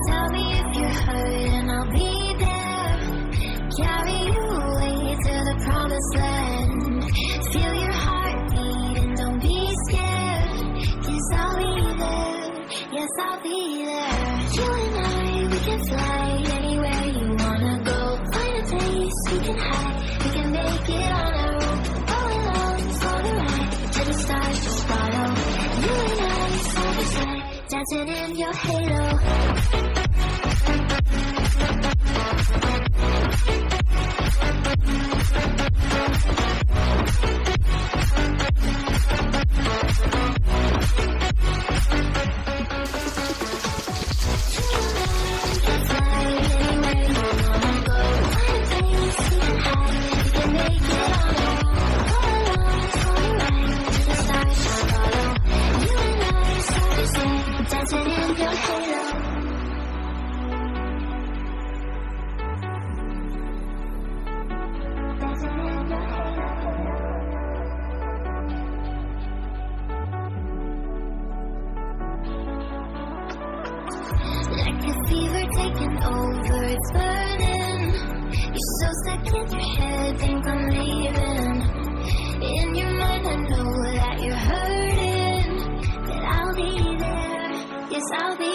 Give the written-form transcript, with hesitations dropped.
Tell me if you're hurt and I'll be there. Carry you away to the promised land. Feel your heartbeat and don't be scared. 'Cause I'll be there, yes I'll be there. You and I, we can fly anywhere you wanna go. Find a place we can hide, we can make it on our own. All along for the ride, to the stars just follow. You and I, side by side, dancing in your halo. Like a fever taking over, it's burning. You're so stuck in your head, think I'm leaving. In your mind I know that you're hurting, that I'll be there, yes I'll be